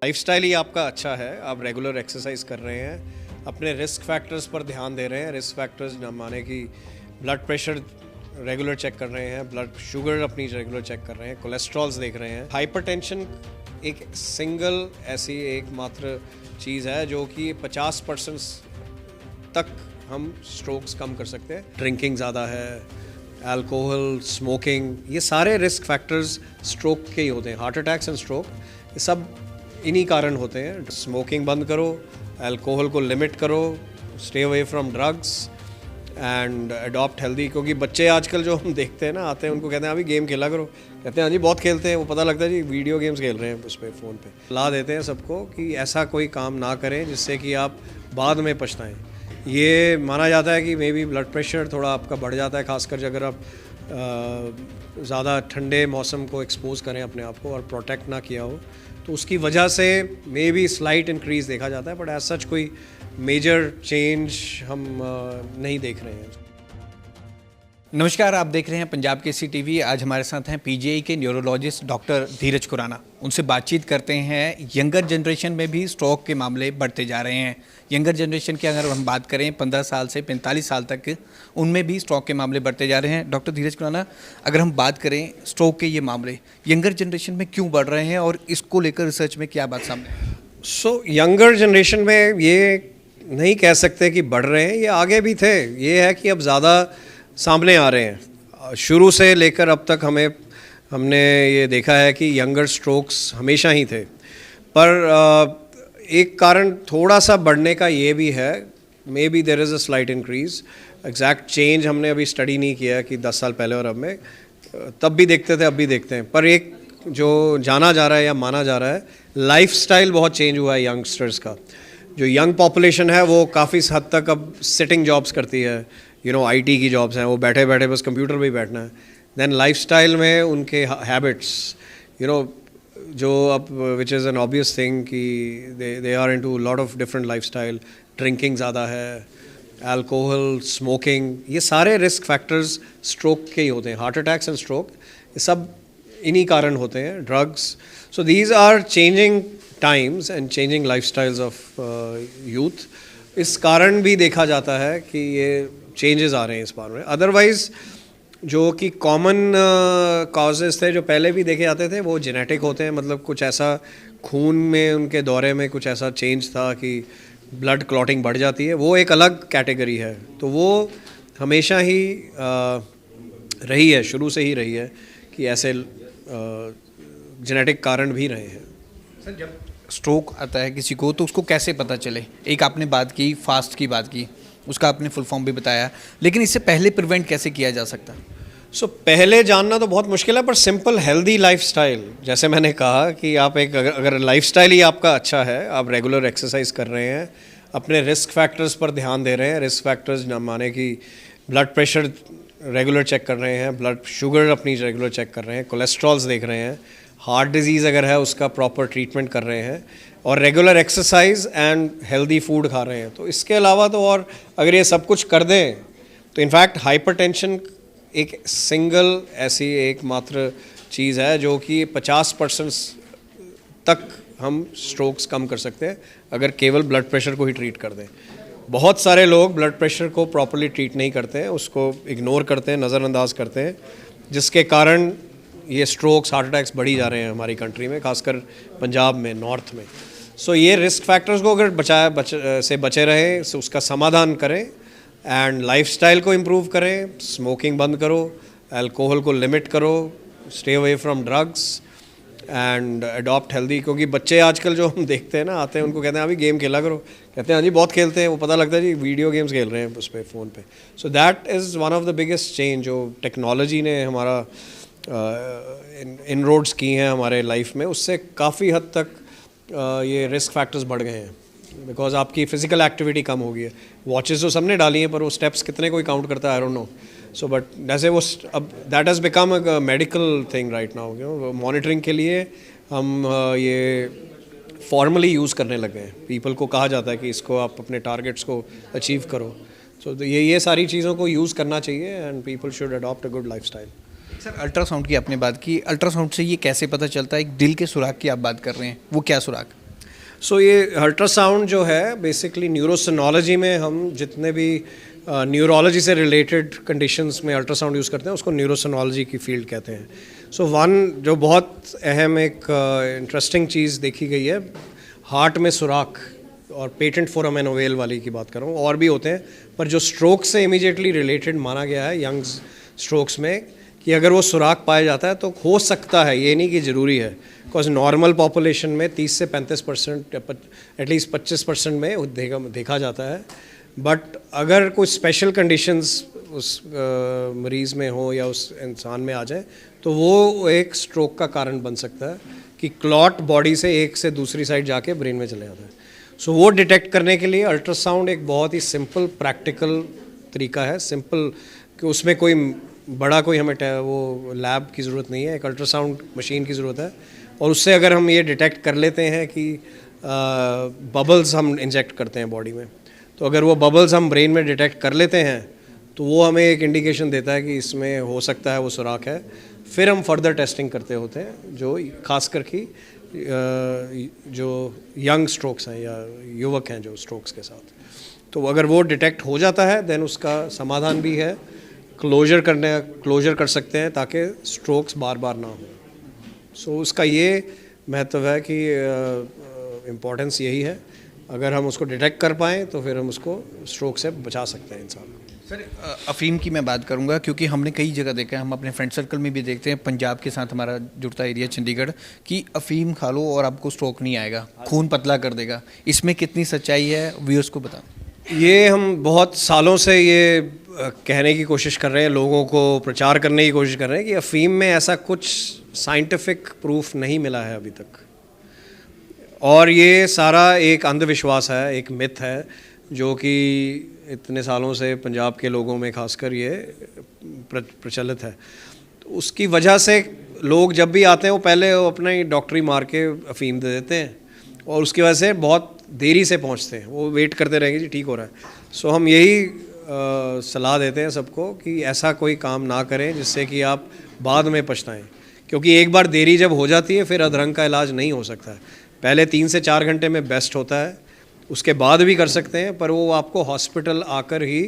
Lifestyle ही आपका अच्छा है, आप रेगुलर एक्सरसाइज कर रहे हैं, अपने रिस्क फैक्टर्स पर ध्यान दे रहे हैं। रिस्क फैक्टर्स माने कि ब्लड प्रेशर रेगुलर चेक कर रहे हैं, ब्लड शुगर अपनी रेगुलर चेक कर रहे हैं, कोलेस्ट्रॉल्स देख रहे हैं। हाइपरटेंशन एक सिंगल ऐसी एकमात्र चीज़ है जो कि 50% तक हम स्ट्रोक्स कम कर सकते हैं। ड्रिंकिंग ज़्यादा है, अल्कोहल, स्मोकिंग, ये सारे रिस्क फैक्टर्स स्ट्रोक के ही होते हैं। हार्ट अटैक्स एंड स्ट्रोक ये सब इन्हीं कारण होते हैं। स्मोकिंग बंद करो, अल्कोहल को लिमिट करो, stay away from drugs and adopt healthy. क्योंकि बच्चे आजकल जो हम देखते हैं ना, आते हैं उनको कहते हैं अभी गेम खेला करो, कहते हैं हाँ जी बहुत खेलते हैं, वो पता लगता है जी वीडियो गेम्स खेल रहे हैं उस पर फ़ोन पे। सलाह देते हैं सबको कि ऐसा कोई काम ना करें जिससे कि आप बाद में पछताएं। ये माना जाता है कि मे बी ब्लड प्रेशर थोड़ा आपका बढ़ जाता है, खासकर अगर आप ज़्यादा ठंडे मौसम को एक्सपोज करें अपने आप को और प्रोटेक्ट ना किया हो, तो उसकी वजह से मे बी स्लाइट इंक्रीज़ देखा जाता है, बट एज सच कोई मेजर चेंज हम नहीं देख रहे हैं। नमस्कार, आप देख रहे हैं पंजाब केसरी टीवी। आज हमारे साथ हैं पीजीआई के न्यूरोलॉजिस्ट डॉक्टर धीरज खुराना। उनसे बातचीत करते हैं। यंगर जनरेशन में भी स्ट्रोक के मामले बढ़ते जा रहे हैं। यंगर जनरेशन की अगर हम बात करें 15 साल से 45 साल तक, उनमें भी स्ट्रोक के मामले बढ़ते जा रहे हैं। डॉक्टर धीरज खुराना, अगर हम बात करें स्ट्रोक के ये मामले यंगर जनरेशन में क्यों बढ़ रहे हैं और इसको लेकर रिसर्च में क्या बात सामने है? सो यंगर जनरेशन में ये नहीं कह सकते कि बढ़ रहे हैं, ये आगे भी थे। ये है कि अब ज़्यादा सामने आ रहे हैं। शुरू से लेकर अब तक हमने ये देखा है कि यंगर स्ट्रोक्स हमेशा ही थे, पर एक कारण थोड़ा सा बढ़ने का ये भी है, maybe there is a slight increase. Exact change हमने अभी स्टडी नहीं किया कि 10 साल पहले और अब में, तब भी देखते थे अब भी देखते हैं। पर एक जो जाना जा रहा है या माना जा रहा है, लाइफस्टाइल बहुत चेंज हुआ है यंगस्टर्स का। जो यंग पॉपुलेशन है वो काफ़ी हद तक अब सिटिंग जॉब्स करती है, आईटी की जॉब्स हैं, वो बैठे बैठे बस कंप्यूटर पे ही बैठना है। देन लाइफस्टाइल में उनके हैबिट्स जो अब which is an obvious thing कि they are into lot of different lifestyle. Drinking ज़्यादा है, अल्कोहल, स्मोकिंग, ये सारे रिस्क फैक्टर्स स्ट्रोक के ही होते हैं। हार्ट अटैक्स एंड स्ट्रोक ये सब इन्हीं कारण होते हैं। Drugs, so these are changing times and changing lifestyles of youth. इस कारण भी देखा जाता है कि ये चेंजेस आ रहे हैं इस बार में। अदरवाइज़ जो कि कॉमन कॉजेज़ थे जो पहले भी देखे जाते थे वो जेनेटिक होते हैं। मतलब कुछ ऐसा खून में उनके दौरे में कुछ ऐसा चेंज था कि ब्लड क्लॉटिंग बढ़ जाती है, वो एक अलग कैटेगरी है। तो वो हमेशा ही रही है, शुरू से ही रही है कि ऐसे जेनेटिक कारण भी रहे हैं। सर, जब स्ट्रोक आता है किसी को तो उसको कैसे पता चले? एक आपने बात की, फास्ट की बात की, उसका आपने फुल फॉर्म भी बताया, लेकिन इससे पहले प्रिवेंट कैसे किया जा सकता है? सो पहले जानना तो बहुत मुश्किल है, पर सिंपल हेल्दी लाइफस्टाइल, जैसे मैंने कहा कि आप एक अगर लाइफस्टाइल ही आपका अच्छा है, आप रेगुलर एक्सरसाइज कर रहे हैं, अपने रिस्क फैक्टर्स पर ध्यान दे रहे हैं। रिस्क फैक्टर्स माने कि ब्लड प्रेशर रेगुलर चेक कर रहे हैं, ब्लड शुगर अपनी रेगुलर चेक कर रहे हैं, कोलेस्ट्रॉल्स देख रहे हैं, हार्ट डिजीज़ अगर है उसका प्रॉपर ट्रीटमेंट कर रहे हैं, और regular exercise and healthy food खा रहे हैं। तो इसके अलावा तो और अगर ये सब कुछ कर दें तो इनफैक्ट हाइपरटेंशन एक सिंगल ऐसी एकमात्र चीज़ है जो कि 50% तक हम स्ट्रोक्स कम कर सकते हैं अगर केवल ब्लड प्रेशर को ही ट्रीट कर दें। बहुत सारे लोग ब्लड प्रेशर को प्रॉपरली ट्रीट नहीं करते हैं, उसको इग्नोर करते हैं, नज़रअंदाज करते हैं, जिसके कारण ये स्ट्रोक्स, हार्ट अटैक्स बढ़ी जा रहे हैं हमारी कंट्री में, खासकर पंजाब में, नॉर्थ में। सो ये रिस्क फैक्टर्स को अगर बचे रहें, so उसका समाधान करें एंड लाइफस्टाइल को इम्प्रूव करें, स्मोकिंग बंद करो, अल्कोहल को लिमिट करो, stay away from drugs and adopt healthy. क्योंकि बच्चे आजकल जो हम देखते हैं ना, आते हैं उनको कहते हैं अभी गेम खेला करो, कहते हैं हाँ जी बहुत खेलते हैं, वो पता लगता है जी वीडियो गेम्स खेल रहे हैं उस पर फ़ोन पे। So that is one of the biggest change जो टेक्नोलॉजी ने हमारा इनरोड्स की हैं हमारे लाइफ में, उससे काफ़ी हद तक ये रिस्क फैक्टर्स बढ़ गए हैं। बिकॉज आपकी फ़िज़िकल एक्टिविटी कम हो गई है। वॉचेस तो सबने डाली हैं, पर वो स्टेप्स कितने कोई काउंट करता है, I don't know. So but जैसे वो अब that has become a medical thing right now. Monitoring के लिए हम ये फॉर्मली यूज़ करने लगे हैं। पीपल को कहा जाता है कि इसको आप अपने टारगेट्स को अचीव करो। सो ये सारी चीज़ों को यूज़ करना चाहिए and people should adopt a good lifestyle. Sir, ultrasound की आपने बात की, अल्ट्रासाउंड से ये कैसे पता चलता है? एक दिल के सुराख की आप बात कर रहे हैं, वो क्या सुराख? सो ये अल्ट्रासाउंड जो है बेसिकली न्यूरोसोनोलॉजी में हम जितने भी न्यूरोलॉजी से रिलेटेड कंडीशंस में अल्ट्रासाउंड यूज़ करते हैं उसको न्यूरोसोनोलॉजी की फील्ड कहते हैं. सो वन जो बहुत अहम एक इंटरेस्टिंग चीज़ देखी गई है, हार्ट में सुराख, और पेटेंट फोरामेन ओवेल वाली की बात कर रहा हूँ, और भी होते हैं, पर जो स्ट्रोक से इमीडिएटली रिलेटेड माना गया है यंग स्ट्रोक्स में कि अगर वो सुराख पाया जाता है तो हो सकता है, ये नहीं कि ज़रूरी है, बिकॉज नॉर्मल पॉपुलेशन में 30 से 35% एटलीस्ट 25% में देखा जाता है. बट अगर कोई स्पेशल कंडीशंस उस मरीज़ में हो या उस इंसान में आ जाए तो वो एक स्ट्रोक का कारण बन सकता है कि क्लॉट बॉडी से एक से दूसरी साइड जाके ब्रेन में चले जाता है. सो वो डिटेक्ट करने के लिए अल्ट्रासाउंड एक बहुत ही सिंपल प्रैक्टिकल तरीका है. सिंपल कि उसमें कोई बड़ा कोई हमें वो लैब की ज़रूरत नहीं है, एक अल्ट्रासाउंड मशीन की ज़रूरत है, और उससे अगर हम ये डिटेक्ट कर लेते हैं कि बबल्स हम इंजेक्ट करते हैं बॉडी में, तो अगर वो बबल्स हम ब्रेन में डिटेक्ट कर लेते हैं तो वो हमें एक इंडिकेशन देता है कि इसमें हो सकता है वो सुराख है. फिर हम फर्दर टेस्टिंग करते होते हैं, जो खास करके जो यंग स्ट्रोक्स हैं या युवक हैं जो स्ट्रोक्स के साथ, तो अगर वो डिटेक्ट हो जाता है देन उसका समाधान भी है, क्लोजर कर सकते हैं ताकि स्ट्रोक्स बार बार ना हो. सो उसका ये महत्व है कि इम्पोर्टेंस यही है, अगर हम उसको डिटेक्ट कर पाएँ तो फिर हम उसको स्ट्रोक से बचा सकते हैं इंसान. सर अफ़ीम की मैं बात करूंगा क्योंकि हमने कई जगह देखा है, हम अपने फ्रेंड सर्कल में भी देखते हैं, पंजाब के साथ हमारा जुड़ता एरिया चंडीगढ़, कि अफ़ीम खा लो और आपको स्ट्रोक नहीं आएगा, खून पतला कर देगा. इसमें कितनी सच्चाई है, व्यूअर्स को बताओ. ये हम बहुत सालों से ये कहने की कोशिश कर रहे हैं, लोगों को प्रचार करने की कोशिश कर रहे हैं कि अफ़ीम में ऐसा कुछ साइंटिफिक प्रूफ नहीं मिला है अभी तक, और ये सारा एक अंधविश्वास है, एक मिथ है जो कि इतने सालों से पंजाब के लोगों में खासकर ये प्रचलित है. तो उसकी वजह से लोग जब भी आते हैं वो पहले वो अपना ही डॉक्टरी मार के अफ़ीम दे देते हैं, और उसकी वजह से बहुत देरी से पहुंचते हैं, वो वेट करते रहेंगे जी ठीक हो रहा है. सो हम यही सलाह देते हैं सबको कि ऐसा कोई काम ना करें जिससे कि आप बाद में पछताएं, क्योंकि एक बार देरी जब हो जाती है फिर अधरंग का इलाज नहीं हो सकता है. पहले 3 से 4 घंटे में बेस्ट होता है, उसके बाद भी कर सकते हैं, पर वो आपको हॉस्पिटल आकर ही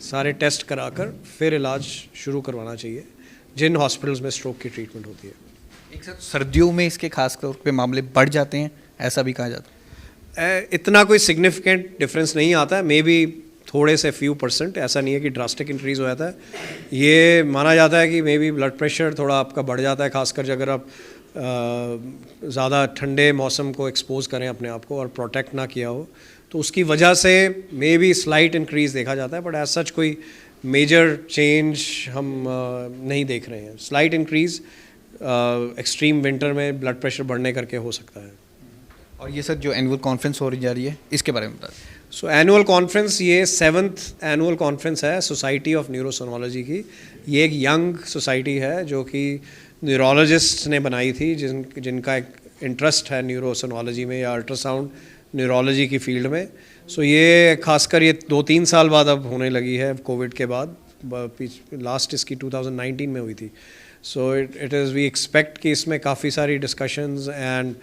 सारे टेस्ट कराकर फिर इलाज शुरू करवाना चाहिए जिन हॉस्पिटल्स में स्ट्रोक की ट्रीटमेंट होती है. एक सर सर्दियों में इसके खास तौर पे मामले बढ़ जाते हैं, ऐसा भी कहा जाता है. इतना कोई सिग्निफिकेंट डिफरेंस नहीं आता है, मे बी थोड़े से फ्यू %, ऐसा नहीं है कि ड्रास्टिक इंक्रीज़ हो जाता है. ये माना जाता है कि मे बी ब्लड प्रेशर थोड़ा आपका बढ़ जाता है, खासकर अगर आप ज़्यादा ठंडे मौसम को एक्सपोज़ करें अपने आप को और प्रोटेक्ट ना किया हो, तो उसकी वजह से मे बी स्लाइट इंक्रीज़ देखा जाता है, बट एज सच कोई मेजर चेंज हम नहीं देख रहे हैं. स्लाइट इंक्रीज़ एक्सट्रीम विंटर में ब्लड प्रेशर बढ़ने करके हो सकता है. और ये सर जो एनुअल कॉन्फ्रेंस हो रही जा रही है, इसके बारे में बता दें. सो एनुअल कॉन्फ्रेंस, ये 7th एनुअल कॉन्फ्रेंस है सोसाइटी ऑफ न्यूरोसोनोलॉजी की. ये एक यंग सोसाइटी है जो कि न्यूरोलॉजिस्ट ने बनाई थी, जिनका एक इंटरेस्ट है न्यूरोसोनोलॉजी में या अल्ट्रासाउंड न्यूरोलॉजी की फील्ड में. सो ये खासकर ये 2-3 साल बाद अब होने लगी है कोविड के बाद, लास्ट इसकी 2019 में हुई थी. So it is we expect कि इसमें काफ़ी सारी डिस्कशंस एंड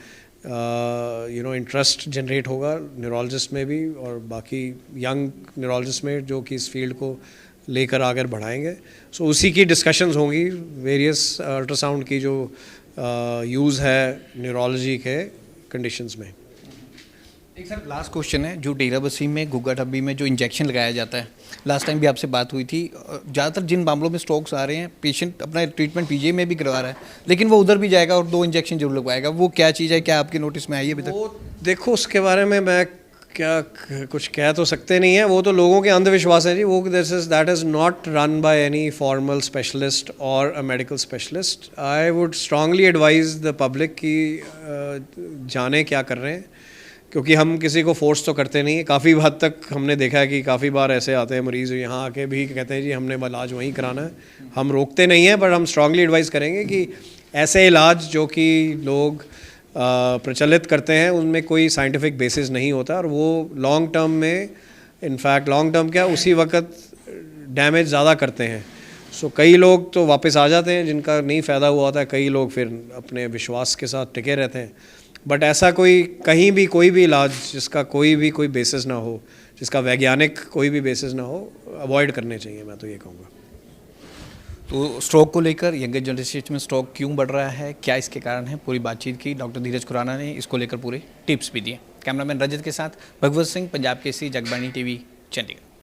इंटरेस्ट जनरेट होगा न्यूरोलॉजिस्ट में भी और बाकी यंग न्यूरोलॉजिस्ट में जो कि इस फील्ड को लेकर आगे बढ़ाएंगे. सो उसी की डिस्कशंस होंगी, वेरियस अल्ट्रासाउंड की जो यूज़ है न्यूरोलॉजी के कंडीशंस में. एक सर लास्ट क्वेश्चन है, जो डेरा बस्सी में गुग्गा टब्बी में जो इंजेक्शन लगाया जाता है, लास्ट टाइम भी आपसे बात हुई थी, ज़्यादातर जिन मामलों में स्ट्रोक्स आ रहे हैं पेशेंट अपना ट्रीटमेंट पीजीआई में भी करवा रहा है, लेकिन वो उधर भी जाएगा और 2 इंजेक्शन जरूर लगवाएगा. वो क्या चीज़ है, क्या आपके नोटिस में आई है अभी तक? वो देखो, उसके बारे में मैं क्या कुछ कह तो सकते नहीं है, वो तो लोगों के अंधविश्वास है जी. वो that is not run by any formal specialist और a medical specialist. I would strongly advise the public कि जाने क्या कर रहे हैं, क्योंकि हम किसी को फोर्स तो करते नहीं है. काफ़ी हद तक हमने देखा है कि काफ़ी बार ऐसे आते हैं मरीज़ यहाँ आके भी कहते हैं जी हमने इलाज वहीं कराना है. हम रोकते नहीं हैं, पर हम स्ट्रांगली एडवाइस करेंगे कि ऐसे इलाज जो कि लोग प्रचलित करते हैं उनमें कोई साइंटिफिक बेसिस नहीं होता, और वो लॉन्ग टर्म में, इनफैक्ट लॉन्ग टर्म क्या उसी वक्त डैमेज ज़्यादा करते हैं. सो कई लोग तो वापस आ जाते हैं जिनका नहीं फ़ायदा हुआ होता है, कई लोग फिर अपने विश्वास के साथ टिके रहते हैं. बट ऐसा कोई कहीं भी कोई भी इलाज जिसका कोई बेसिस ना हो, जिसका वैज्ञानिक कोई भी बेसिस ना हो, अवॉइड करने चाहिए, मैं तो ये कहूँगा। तो स्ट्रोक को लेकर यंगर जनरेशन में स्ट्रोक क्यों बढ़ रहा है, क्या इसके कारण है, पूरी बातचीत की डॉक्टर धीरज खुराना ने, इसको लेकर पूरे टिप्स भी दिए। कैमरामैन रजत के साथ भगवत सिंह, पंजाब केसरी, जगबानी टीवी, चंडीगढ़।